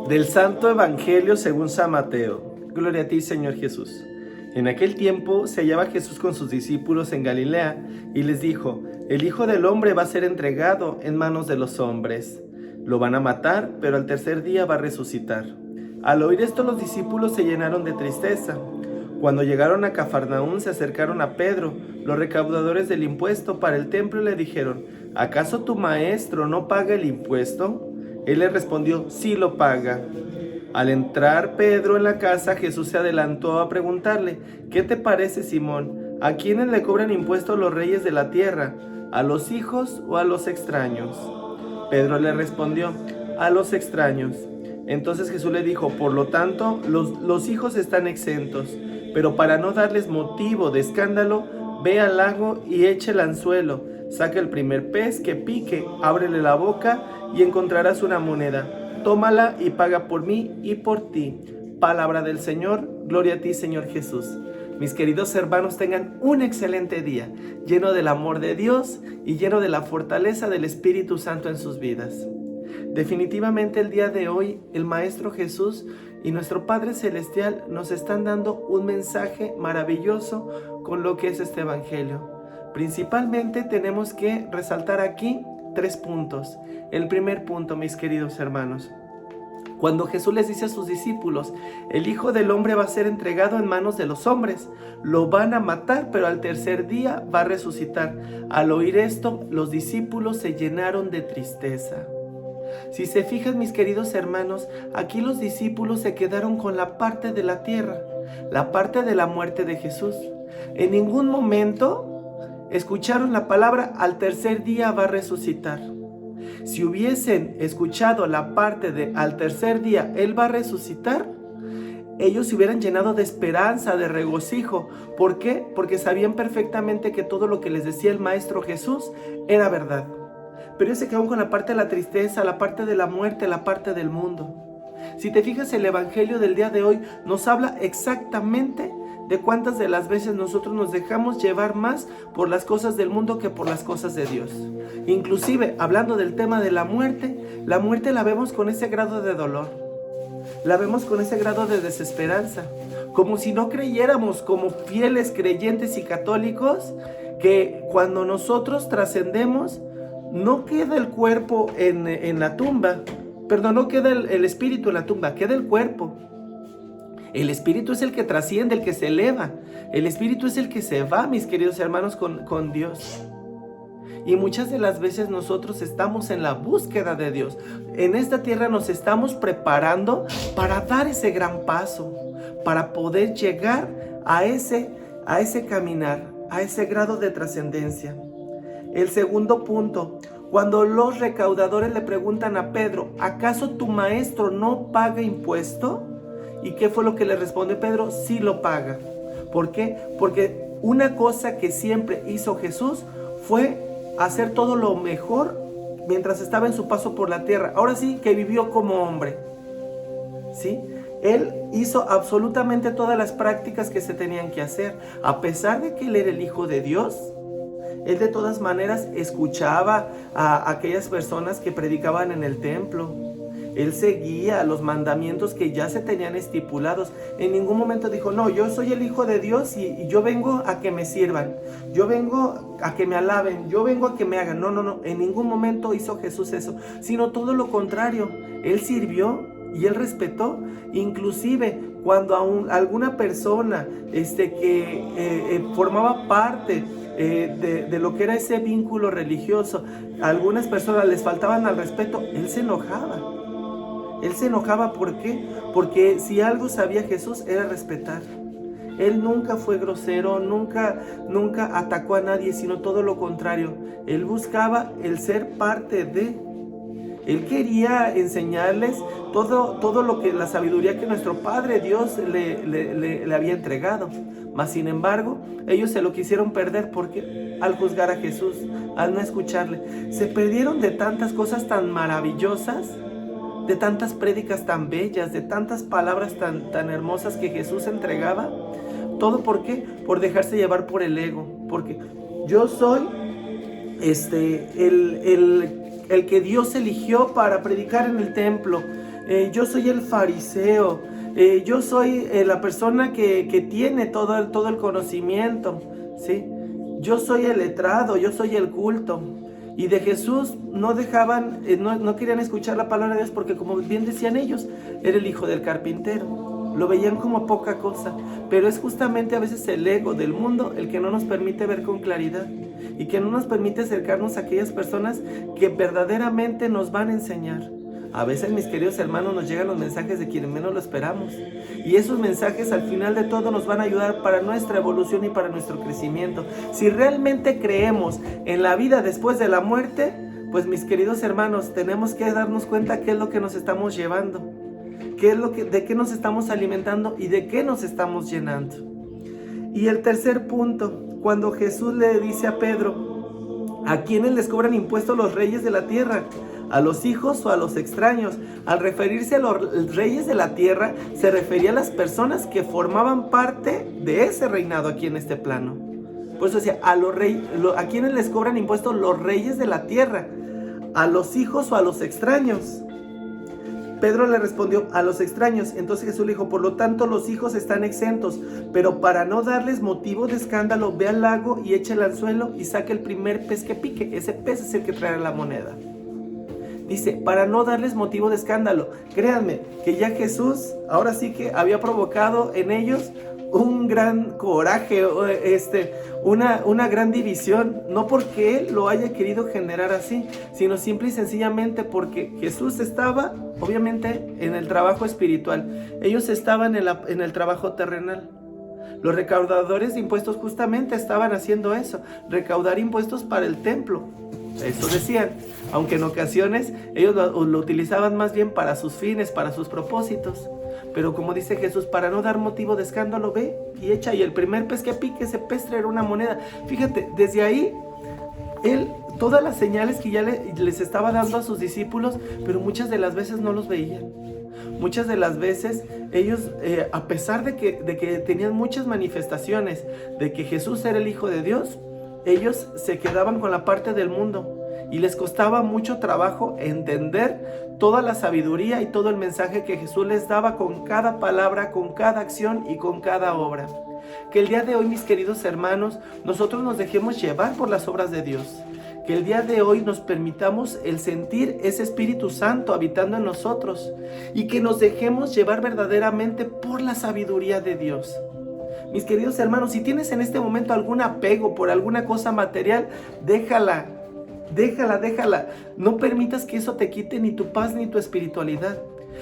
Del Santo Evangelio según San Mateo. Gloria a ti, Señor Jesús. En aquel tiempo se hallaba Jesús con sus discípulos en Galilea y les dijo: el Hijo del Hombre va a ser entregado en manos de los hombres. Lo van a matar, pero al tercer día va a resucitar. Al oír esto, los discípulos se llenaron de tristeza. Cuando llegaron a Cafarnaúm, se acercaron a Pedro, los recaudadores del impuesto para el templo, y le dijeron: ¿acaso tu maestro no paga el impuesto? Él le respondió: sí lo paga. Al entrar Pedro en la casa, Jesús se adelantó a preguntarle: ¿qué te parece, Simón? ¿A quiénes le cobran impuestos los reyes de la tierra? ¿A los hijos o a los extraños? Pedro le respondió: a los extraños. Entonces Jesús le dijo: por lo tanto, los hijos están exentos, pero para no darles motivo de escándalo, ve al lago y echa el anzuelo, saca el primer pez que pique, ábrele la boca y encontrarás una moneda. Tómala y paga por mí y por ti. Palabra del Señor. Gloria a ti, Señor Jesús. Mis queridos hermanos, tengan un excelente día, lleno del amor de Dios y lleno de la fortaleza del Espíritu Santo en sus vidas. Definitivamente el día de hoy, el Maestro Jesús y nuestro Padre Celestial nos están dando un mensaje maravilloso con lo que es este Evangelio. Principalmente tenemos que resaltar aquí 3 puntos. El primer punto, mis queridos hermanos, cuando Jesús les dice a sus discípulos: el Hijo del Hombre va a ser entregado en manos de los hombres, lo van a matar, pero al tercer día va a resucitar. Al oír esto, los discípulos se llenaron de tristeza. Si se fijan, mis queridos hermanos, aquí los discípulos se quedaron con la parte de la tierra, la parte de la muerte de Jesús. En ningún momento escucharon la palabra: al tercer día va a resucitar. Si hubiesen escuchado la parte de al tercer día Él va a resucitar, ellos se hubieran llenado de esperanza, de regocijo. ¿Por qué? Porque sabían perfectamente que todo lo que les decía el Maestro Jesús era verdad. Pero ellos se quedaron con la parte de la tristeza, la parte de la muerte, la parte del mundo. Si te fijas, el Evangelio del día de hoy nos habla exactamente de cuántas de las veces nosotros nos dejamos llevar más por las cosas del mundo que por las cosas de Dios. Inclusive, hablando del tema de la muerte la vemos con ese grado de dolor, la vemos con ese grado de desesperanza, como si no creyéramos como fieles creyentes y católicos que cuando nosotros trascendemos no queda el cuerpo en la tumba, perdón, no queda el espíritu en la tumba, queda el cuerpo. El espíritu es el que trasciende, el que se eleva. El espíritu es el que se va, mis queridos hermanos, con Dios. Y muchas de las veces nosotros estamos en la búsqueda de Dios. En esta tierra nos estamos preparando para dar ese gran paso, para poder llegar a ese caminar, a ese grado de trascendencia. El segundo punto, cuando los recaudadores le preguntan a Pedro: ¿acaso tu maestro no paga impuesto? ¿Y qué fue lo que le responde Pedro? Sí lo paga. ¿Por qué? Porque una cosa que siempre hizo Jesús fue hacer todo lo mejor mientras estaba en su paso por la tierra. Ahora sí que vivió como hombre, ¿sí? Él hizo absolutamente todas las prácticas que se tenían que hacer. A pesar de que él era el Hijo de Dios, él de todas maneras escuchaba a aquellas personas que predicaban en el templo. Él seguía los mandamientos que ya se tenían estipulados. En ningún momento dijo: no, yo soy el Hijo de Dios y yo vengo a que me sirvan, yo vengo a que me alaben, yo vengo a que me hagan. No, en ningún momento hizo Jesús eso, sino todo lo contrario. Él sirvió y él respetó. Inclusive cuando alguna persona que formaba parte de lo que era ese vínculo religioso, a algunas personas les faltaban al respeto, él se enojaba. Él se enojaba, ¿por qué? Porque si algo sabía Jesús era respetar. Él nunca fue grosero, nunca atacó a nadie, sino todo lo contrario. Él buscaba el ser parte de. Él quería enseñarles todo lo que la sabiduría que nuestro Padre Dios le había entregado. Mas sin embargo, ellos se lo quisieron perder porque al juzgar a Jesús, al no escucharle, se perdieron de tantas cosas tan maravillosas, de tantas prédicas tan bellas, de tantas palabras tan hermosas que Jesús entregaba. ¿Todo por qué? Por dejarse llevar por el ego. Porque yo soy el que Dios eligió para predicar en el templo. yo soy el fariseo, yo soy la persona que tiene todo el conocimiento, ¿sí? Yo soy el letrado, yo soy el culto. Y de Jesús no dejaban, no querían escuchar la palabra de Dios porque, como bien decían ellos, era el hijo del carpintero. Lo veían como poca cosa, pero es justamente a veces el ego del mundo el que no nos permite ver con claridad y que no nos permite acercarnos a aquellas personas que verdaderamente nos van a enseñar. A veces, mis queridos hermanos, nos llegan los mensajes de quienes menos lo esperamos, y esos mensajes al final de todo nos van a ayudar para nuestra evolución y para nuestro crecimiento. Si realmente creemos en la vida después de la muerte, pues, mis queridos hermanos, tenemos que darnos cuenta qué es lo que nos estamos llevando, de qué nos estamos alimentando y de qué nos estamos llenando. Y el tercer punto, cuando Jesús le dice a Pedro: ¿a quiénes les cobran impuestos los reyes de la tierra? ¿A los hijos o a los extraños? Al referirse a los reyes de la tierra, se refería a las personas que formaban parte de ese reinado aquí en este plano. Por eso decía, ¿a quiénes les cobran impuestos los reyes de la tierra? ¿A los hijos o a los extraños? Pedro le respondió: a los extraños. Entonces Jesús le dijo: por lo tanto los hijos están exentos, pero para no darles motivo de escándalo, ve al lago y echa el anzuelo y saca el primer pez que pique. Ese pez es el que traerá la moneda. Dice, para no darles motivo de escándalo. Créanme que ya Jesús ahora sí que había provocado en ellos un gran coraje, una gran división, no porque Él lo haya querido generar así, sino simple y sencillamente porque Jesús estaba, obviamente, en el trabajo espiritual. Ellos estaban en el trabajo terrenal. Los recaudadores de impuestos justamente estaban haciendo eso, recaudar impuestos para el templo. Eso decían, aunque en ocasiones ellos lo utilizaban más bien para sus fines, para sus propósitos. Pero como dice Jesús, para no dar motivo de escándalo, ve y echa, y el primer pez que pique, ese pez traerá una moneda. Fíjate, desde ahí, Él, todas las señales que ya les estaba dando a sus discípulos, pero muchas de las veces no los veían. Muchas de las veces ellos, a pesar de que tenían muchas manifestaciones de que Jesús era el Hijo de Dios, ellos se quedaban con la parte del mundo y les costaba mucho trabajo entender toda la sabiduría y todo el mensaje que Jesús les daba con cada palabra, con cada acción y con cada obra. Que el día de hoy, mis queridos hermanos, nosotros nos dejemos llevar por las obras de Dios. Que el día de hoy nos permitamos el sentir ese Espíritu Santo habitando en nosotros y que nos dejemos llevar verdaderamente por la sabiduría de Dios. Mis queridos hermanos, si tienes en este momento algún apego por alguna cosa material, déjala. No permitas que eso te quite ni tu paz ni tu espiritualidad.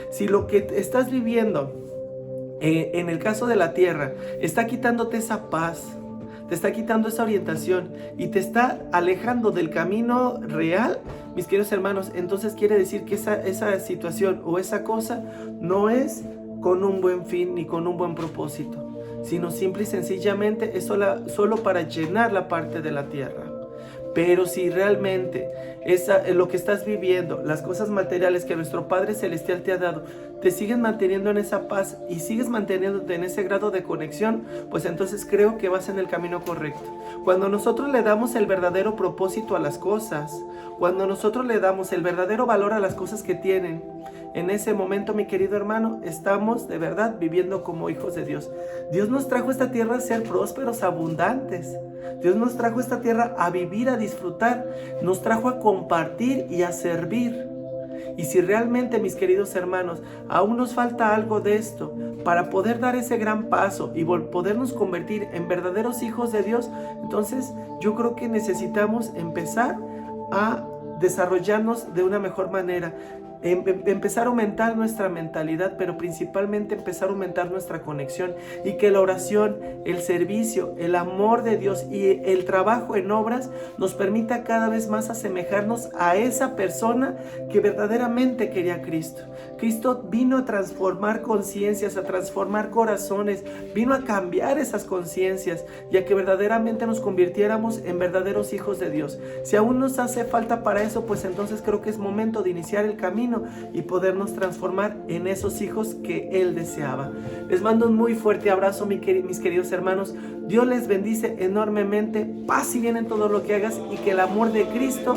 Si lo que estás viviendo, en el caso de la tierra, está quitándote esa paz, te está quitando esa orientación y te está alejando del camino real, mis queridos hermanos, entonces quiere decir que esa situación o esa cosa no es con un buen fin ni con un buen propósito, sino simple y sencillamente es solo para llenar la parte de la tierra. Pero si realmente lo que estás viviendo, las cosas materiales que nuestro Padre Celestial te ha dado, te siguen manteniendo en esa paz y sigues manteniéndote en ese grado de conexión, pues entonces creo que vas en el camino correcto. Cuando nosotros le damos el verdadero propósito a las cosas, cuando nosotros le damos el verdadero valor a las cosas que tienen, en ese momento, mi querido hermano, estamos de verdad viviendo como hijos de Dios. Dios nos trajo a esta tierra a ser prósperos, abundantes. Dios nos trajo a esta tierra a vivir, a disfrutar. Nos trajo a compartir y a servir. Y si realmente, mis queridos hermanos, aún nos falta algo de esto para poder dar ese gran paso y podernos convertir en verdaderos hijos de Dios, entonces yo creo que necesitamos empezar a desarrollarnos de una mejor manera. Empezar a aumentar nuestra mentalidad, pero principalmente empezar a aumentar nuestra conexión, y que la oración, el servicio, el amor de Dios y el trabajo en obras nos permita cada vez más asemejarnos a esa persona que verdaderamente quería a Cristo. Cristo vino a transformar conciencias, a transformar corazones, vino a cambiar esas conciencias y a que verdaderamente nos convirtiéramos en verdaderos hijos de Dios. Si aún nos hace falta para eso, pues entonces creo que es momento de iniciar el camino y podernos transformar en esos hijos que Él deseaba. Les mando un muy fuerte abrazo, mis queridos hermanos. Dios les bendice enormemente. Paz y bien en todo lo que hagas, y que el amor de Cristo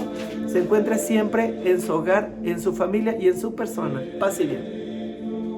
se encuentre siempre en su hogar, en su familia y en su persona. Paz y bien.